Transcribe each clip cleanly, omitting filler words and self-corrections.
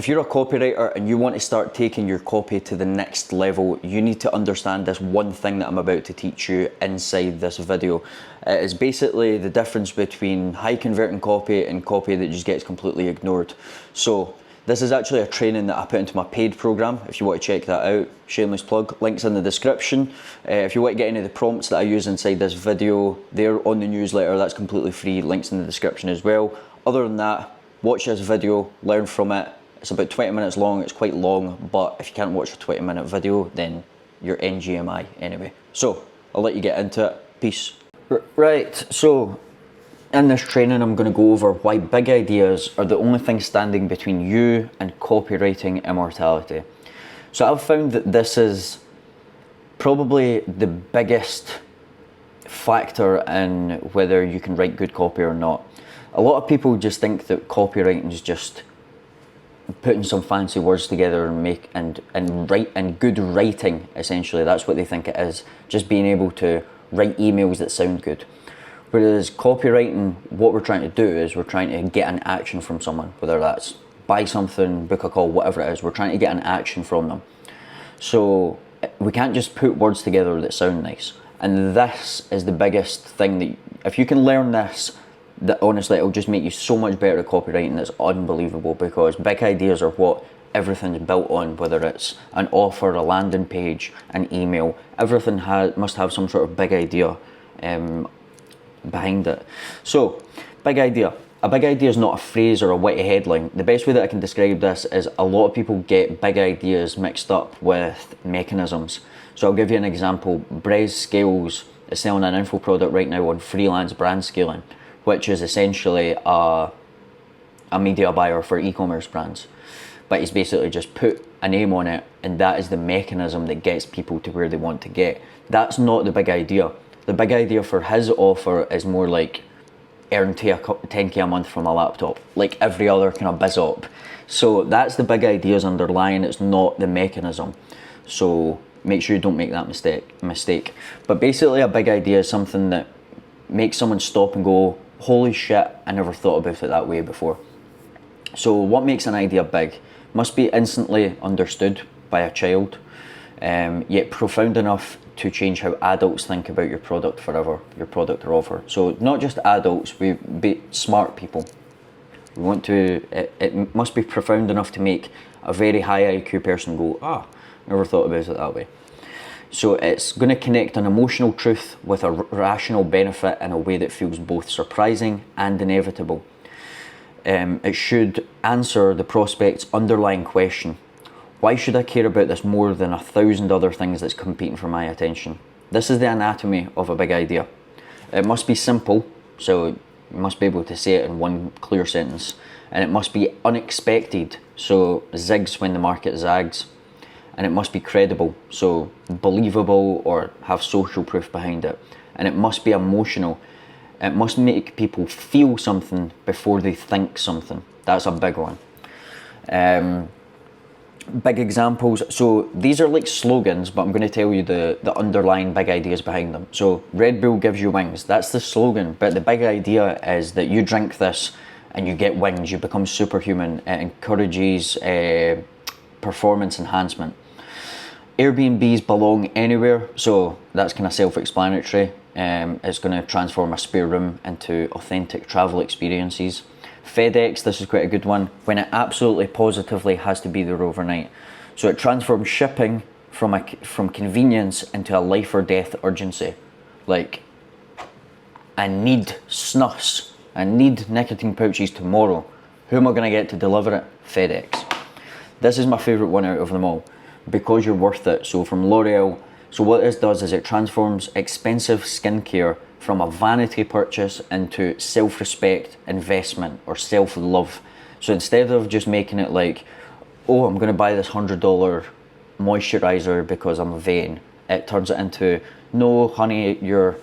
If you're a copywriter and you want to start taking your copy to the next level, you need to understand this one thing that I'm about to teach you inside this video. It is basically the difference between high converting copy and copy that just gets completely ignored. So this is actually a training that I put into my paid program. If you want to check that out, shameless plug, links in the description. If you want to get any of the prompts that I use inside this video, they're on the newsletter. That's completely free, links in the description as well. Other than that, watch this video, learn from it. It's about 20 minutes long, it's quite long, but if you can't watch a 20-minute video, then you're NGMI anyway. So, I'll let you get into it. Peace. Right, so in this training I'm going to go over why big ideas are the only thing standing between you and copywriting immortality. So I've found that this is probably the biggest factor in whether you can write good copy or not. A lot of people just think that copywriting is just putting some fancy words together and write, and good writing, essentially. That's what they think it is, just being able to write emails that sound good. Whereas copywriting, what we're trying to do is we're trying to get an action from someone, whether that's buy something, book a call, whatever it is. We're trying to get an action from them. So we can't just put words together that sound nice. And this is the biggest thing that, if you can learn this, that honestly it'll just make you so much better at copywriting. That's unbelievable, because big ideas are what everything's built on, whether it's an offer, a landing page, an email. Everything must have some sort of big idea behind it. So, big idea. A big idea is not a phrase or a witty headline. The best way that I can describe this is a lot of people get big ideas mixed up with mechanisms. So I'll give you an example. Brez Scales is selling an info product right now on freelance brand scaling, which is essentially a media buyer for e-commerce brands. But he's basically just put a name on it, and that is the mechanism that gets people to where they want to get. That's not the big idea. The big idea for his offer is more like earn 10k a month from a laptop, like every other kind of biz op. So that's the big ideas underlying, it's not the mechanism. So make sure you don't make that mistake. But basically a big idea is something that makes someone stop and go, holy shit, I never thought about it that way before. So what makes an idea big? Must be instantly understood by a child, yet profound enough to change how adults think about your product forever, your product or offer. So not just adults, we be smart people. We want to, it must be profound enough to make a very high IQ person go, never thought about it that way. So it's going to connect an emotional truth with a rational benefit in a way that feels both surprising and inevitable. It should answer the prospect's underlying question: why should I care about this more than 1,000 other things that's competing for my attention? This is the anatomy of a big idea. It must be simple, so you must be able to say it in one clear sentence. And it must be unexpected, so zigs when the market zags. And it must be credible, so believable or have social proof behind it. And it must be emotional. It must make people feel something before they think something. That's a big one. Big examples. So these are like slogans, but I'm going to tell you the underlying big ideas behind them. So Red Bull gives you wings. That's the slogan, but the big idea is that you drink this and you get wings. You become superhuman. It encourages performance enhancement. Airbnbs belong anywhere, so that's kind of self-explanatory. It's going to transform a spare room into authentic travel experiences. FedEx, this is quite a good one, when it absolutely positively has to be there overnight. So it transforms shipping from convenience into a life or death urgency. Like, I need snus, I need nicotine pouches tomorrow. Who am I going to get to deliver it? FedEx. This is my favourite one out of them all, because you're worth it. So from L'Oreal, so what this does is it transforms expensive skincare from a vanity purchase into self-respect, investment, or self-love. So instead of just making it like, oh, I'm going to buy this $100 moisturizer because I'm vain, it turns it into, no honey, your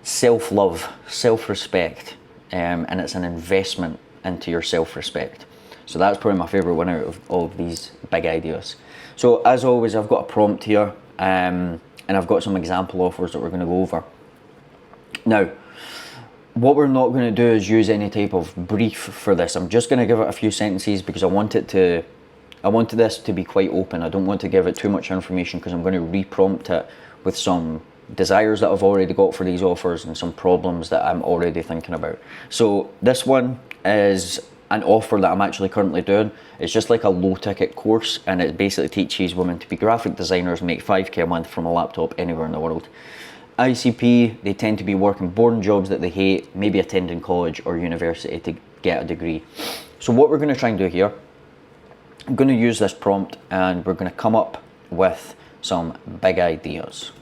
self-love, self-respect, and it's an investment into your self-respect. So that's probably my favourite one out of all of these big ideas. So as always, I've got a prompt here, and I've got some example offers that we're going to go over. Now, what we're not going to do is use any type of brief for this. I'm just going to give it a few sentences because I want it to I wanted this to be quite open. I don't want to give it too much information because I'm going to re-prompt it with some desires that I've already got for these offers and some problems that I'm already thinking about. So this one is an offer that I'm actually currently doing. It's just like a low ticket course, and it basically teaches women to be graphic designers and make 5k a month from a laptop anywhere in the world. ICP, they tend to be working boring jobs that they hate, maybe attending college or university to get a degree. So what we're going to try and do here, I'm going to use this prompt and we're going to come up with some big ideas.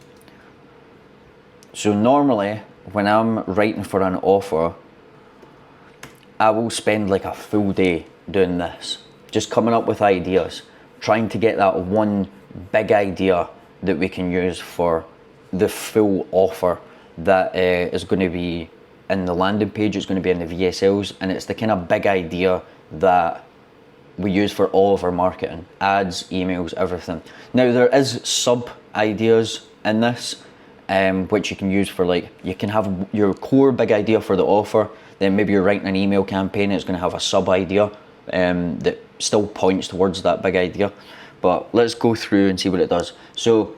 So normally when I'm writing for an offer, I will spend like a full day doing this, just coming up with ideas, trying to get that one big idea that we can use for the full offer that is going to be in the landing page, it's going to be in the VSLs, and it's the kind of big idea that we use for all of our marketing, ads, emails, everything. Now there is sub ideas in this, which you can use for, like, you can have your core big idea for the offer, then maybe you're writing an email campaign and it's going to have a sub idea that still points towards that big idea. But let's go through and see what it does. So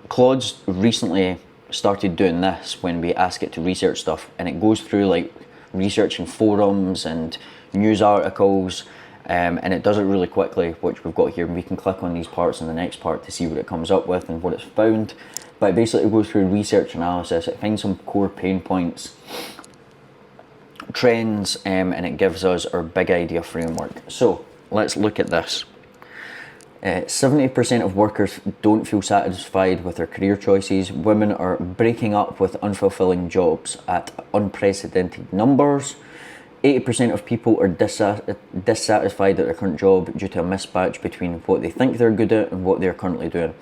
Claude's recently started doing this when we ask it to research stuff, and it goes through like researching forums and news articles, and it does it really quickly, which we've got here, and we can click on these parts in the next part to see what it comes up with and what it's found. But it basically goes through research analysis, it finds some core pain points, trends, and it gives us our big idea framework. So let's look at this. 70% of workers don't feel satisfied with their career choices. Women are breaking up with unfulfilling jobs at unprecedented numbers. 80% of people are dissatisfied at their current job due to a mismatch between what they think they're good at and what they're currently doing.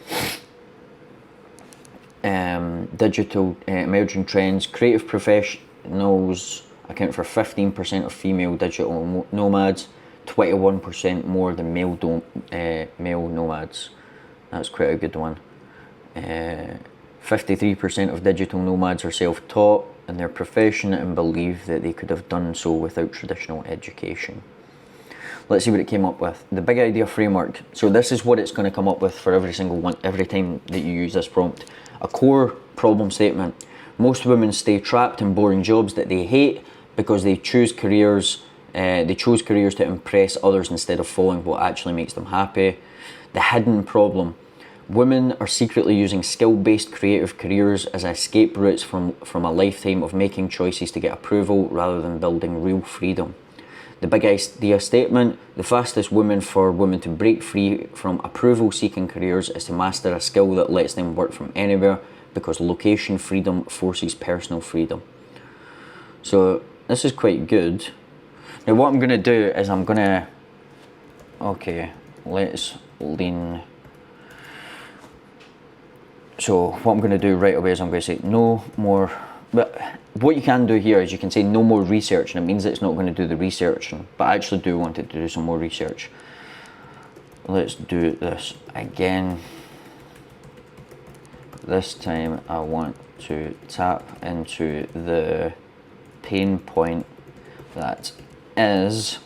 Digital emerging trends. Creative professionals account for 15% of female digital nomads, 21% more than male nomads. That's quite a good one. 53% of digital nomads are self-taught and they're proficient and believe that they could have done so without traditional education. Let's see what it came up with. The big idea framework. So this is what it's going to come up with for every single one, every time that you use this prompt. A core problem statement. Most women stay trapped in boring jobs that they hate because they chose careers to impress others instead of following what actually makes them happy. The hidden problem. Women are secretly using skill-based creative careers as escape routes from a lifetime of making choices to get approval rather than building real freedom. The big idea statement. The fastest way for women to break free from approval-seeking careers is to master a skill that lets them work from anywhere, because location freedom forces personal freedom. So this is quite good. Now what I'm going to do is let's lean. So what I'm going to do right away is I'm going to say no more. But what you can do here is you can say no more research, and it means that it's not going to do the research. But I actually do want it to do some more research. Let's do this again. This time I want to tap into the pain point that is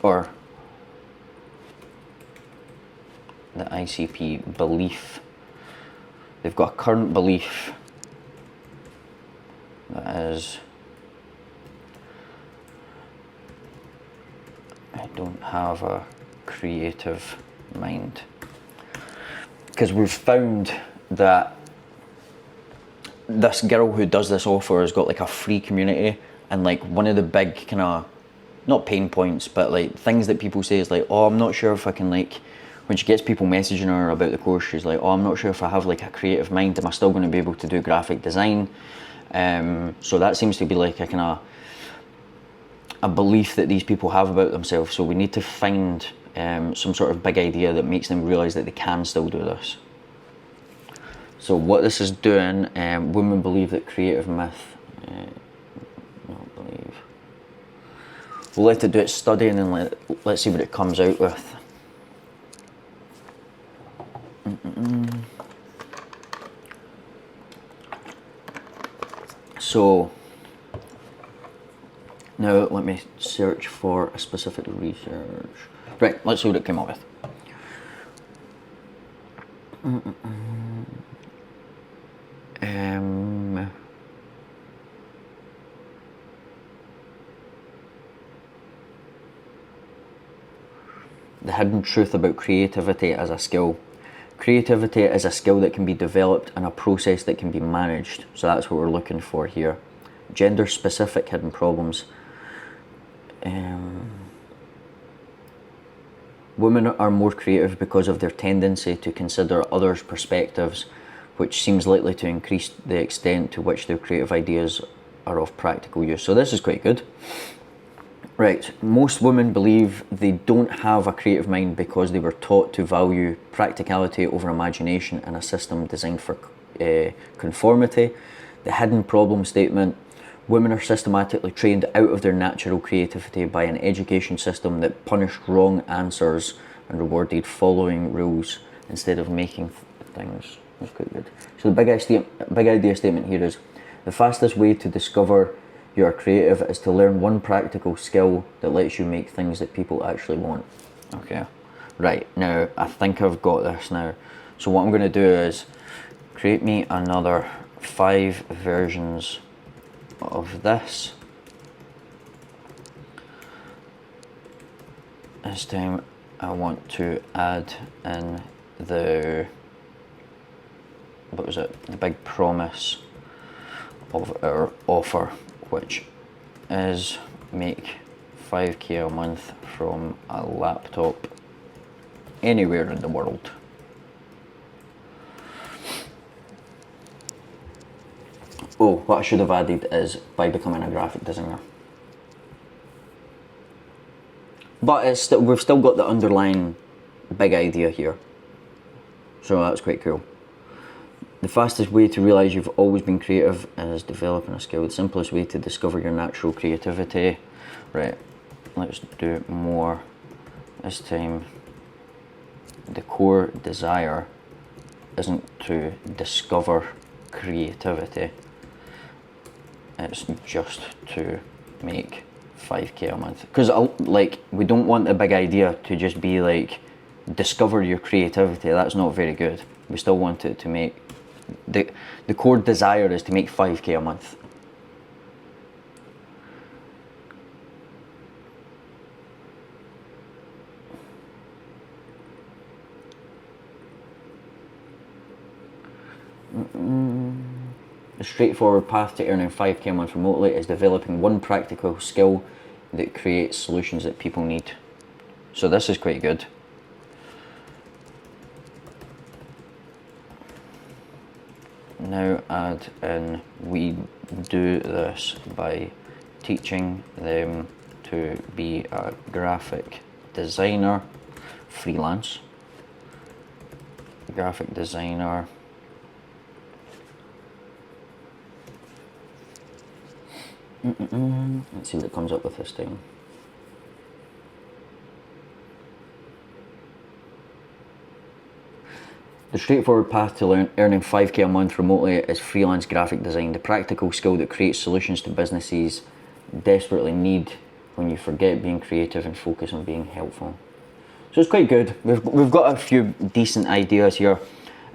or the ICP belief. They've got a current belief that is, I don't have a creative mind. Because we've found that this girl who does this offer has got like a free community, and like one of the big kind of, not pain points, but like things that people say is like, oh, I'm not sure if I can, like, when she gets people messaging her about the course, she's like, oh, I'm not sure if I have like a creative mind, am I still going to be able to do graphic design? So that seems to be like a kind of a belief that these people have about themselves. So we need to find some sort of big idea that makes them realize that they can still do this. So what this is doing, women believe that creative myth, not believe. We'll let it do its studying and let's see what it comes out with. So Now let me search for a specific research. Right, let's see what it came up with. The hidden truth about creativity as a skill. Creativity is a skill that can be developed and a process that can be managed. So that's what we're looking for here. Gender specific hidden problems. Women are more creative because of their tendency to consider others' perspectives, which seems likely to increase the extent to which their creative ideas are of practical use. So this is quite good. Right, most women believe they don't have a creative mind because they were taught to value practicality over imagination in a system designed for conformity. The hidden problem statement. Women are systematically trained out of their natural creativity by an education system that punished wrong answers and rewarded following rules instead of making things. That's quite good. So the big idea statement here is, the fastest way to discover you are creative is to learn one practical skill that lets you make things that people actually want. Okay, right, now I think I've got this now. So what I'm going to do is create me another 5 versions of this. This time I want to add in the, what was it, the big promise of our offer, which is make 5k a month from a laptop anywhere in the world. Oh, what I should have added is by becoming a graphic designer. But we've still got the underlying big idea here. So that's quite cool. The fastest way to realise you've always been creative is developing a skill. The simplest way to discover your natural creativity. Right, let's do more. This time, the core desire isn't to discover creativity. It's just to make 5k a month. Because we don't want the big idea to just be like, discover your creativity. That's not very good. We still want it to make, the core desire is to make 5k a month. The straightforward path to earning 5k a month remotely is developing one practical skill that creates solutions that people need. So this is quite good. Now add in, we do this by teaching them to be a graphic designer, freelance, graphic designer. Let's see what it comes up with this time. The straightforward path to earning 5k a month remotely is freelance graphic design, the practical skill that creates solutions to businesses desperately need when you forget being creative and focus on being helpful. So it's quite good. We've got a few decent ideas here.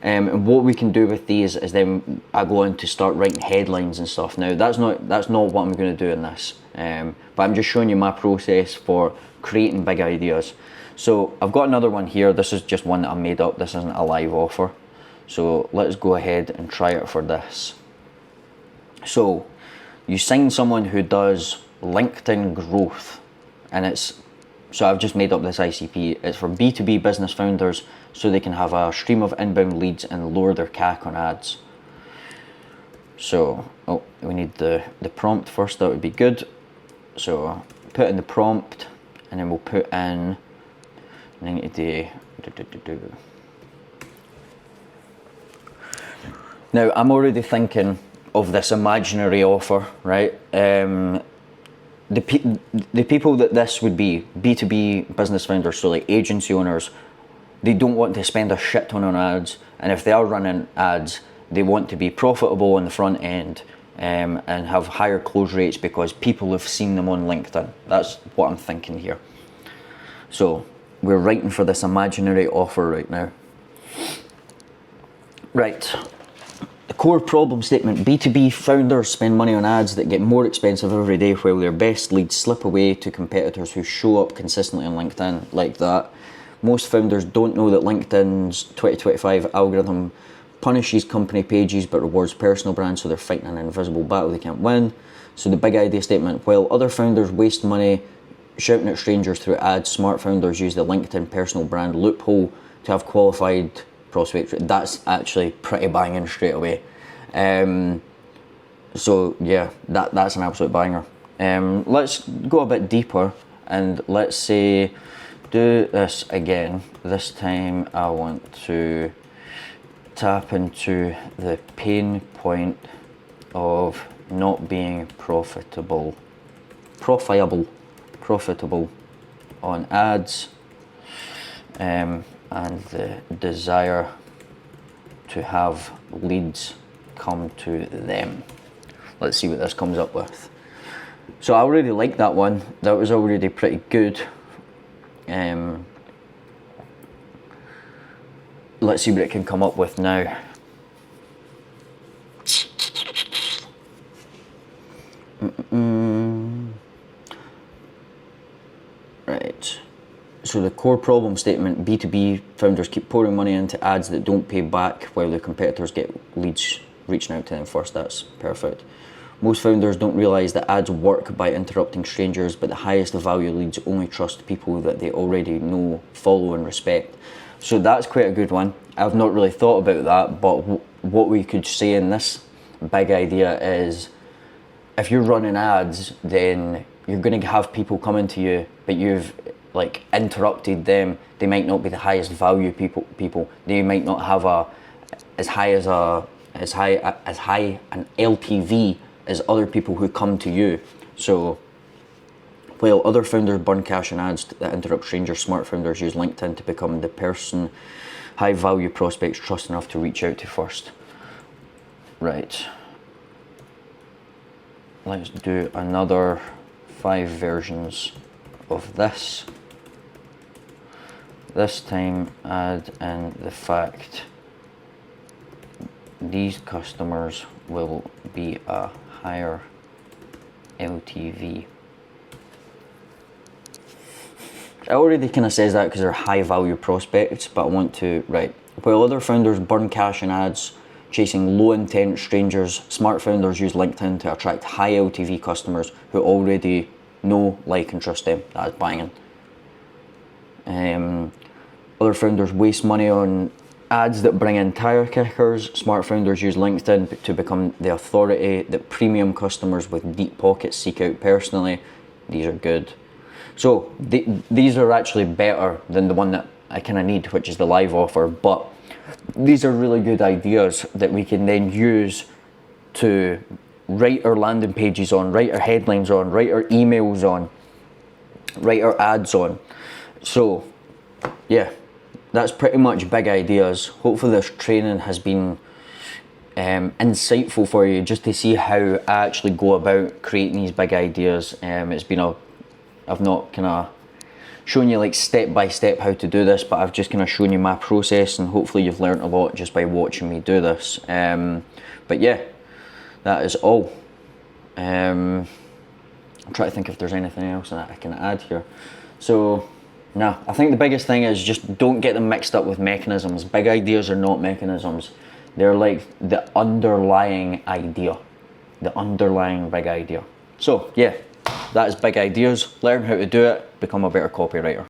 And what we can do with these is then I go on to start writing headlines and stuff. Now that's not what I'm going to do in this, but I'm just showing you my process for creating big ideas. So I've got another one here. This is just one that I made up. This isn't a live offer. So let's go ahead and try it for this. So you sign someone who does LinkedIn growth, and so I've just made up this ICP. It's for B2B business founders so they can have a stream of inbound leads and lower their CAC on ads. So, we need the prompt first, that would be good. So put in the prompt, and then we'll put in 90 day. Now I'm already thinking of this imaginary offer, right? The people that this would be, B2B business founders, so like agency owners, they don't want to spend a shit ton on ads, and if they are running ads, they want to be profitable on the front end and have higher close rates because people have seen them on LinkedIn. That's what I'm thinking here. So we're writing for this imaginary offer right now. Right. The core problem statement: B2B founders spend money on ads that get more expensive every day while their best leads slip away to competitors who show up consistently on LinkedIn, like that. Most founders don't know that LinkedIn's 2025 algorithm punishes company pages but rewards personal brands, so they're fighting an invisible battle they can't win. So the big idea statement: while other founders waste money shouting at strangers through ads, smart founders use the LinkedIn personal brand loophole to have qualified prospects. That's actually pretty banging straight away. So yeah, that's an absolute banger. Let's go a bit deeper and let's say do this again. This time I want to tap into the pain point of not being profitable on ads, and the desire to have leads come to them. Let's see what this comes up with. So I already like that one. That was already pretty good. Let's see what it can come up with now. Right. So the core problem statement: B2B founders keep pouring money into ads that don't pay back while their competitors get leads reaching out to them first. That's perfect. Most founders don't realize that ads work by interrupting strangers, but the highest value leads only trust people that they already know, follow and respect. So that's quite a good one. I've not really thought about that, but what we could say in this big idea is, if you're running ads, then you're going to have people coming to you, but you've like interrupted them. They might not be the highest value people. They might not have as high an LTV as other people who come to you. So while other founders burn cash on ads that interrupt strangers, smart founders use LinkedIn to become the person high value prospects trust enough to reach out to first. Right. Let's do another 5 versions of this. This time add in the fact these customers will be a higher LTV. It already kind of says that because they're high value prospects, but I want to, right. While other founders burn cash in ads chasing low intent strangers, smart founders use LinkedIn to attract high LTV customers who already know, like and trust them. That is banging. Other founders waste money on ads that bring in tire kickers. Smart founders use LinkedIn to become the authority that premium customers with deep pockets seek out personally. These are good. So these are actually better than the one that I kind of need, which is the live offer, but these are really good ideas that we can then use to write our landing pages on, write our headlines on, write our emails on, write our ads on. So yeah, that's pretty much big ideas. Hopefully this training has been insightful for you, just to see how I actually go about creating these big ideas. I've not kind of shown you like step by step how to do this, but I've just kind of shown you my process, and hopefully you've learned a lot just by watching me do this. But yeah, that is all. I'm trying to think if there's anything else that I can add here. So nah, I think the biggest thing is just don't get them mixed up with mechanisms. Big ideas are not mechanisms. They're like the underlying idea, the underlying big idea. So yeah, that is big ideas. Learn how to do it, become a better copywriter.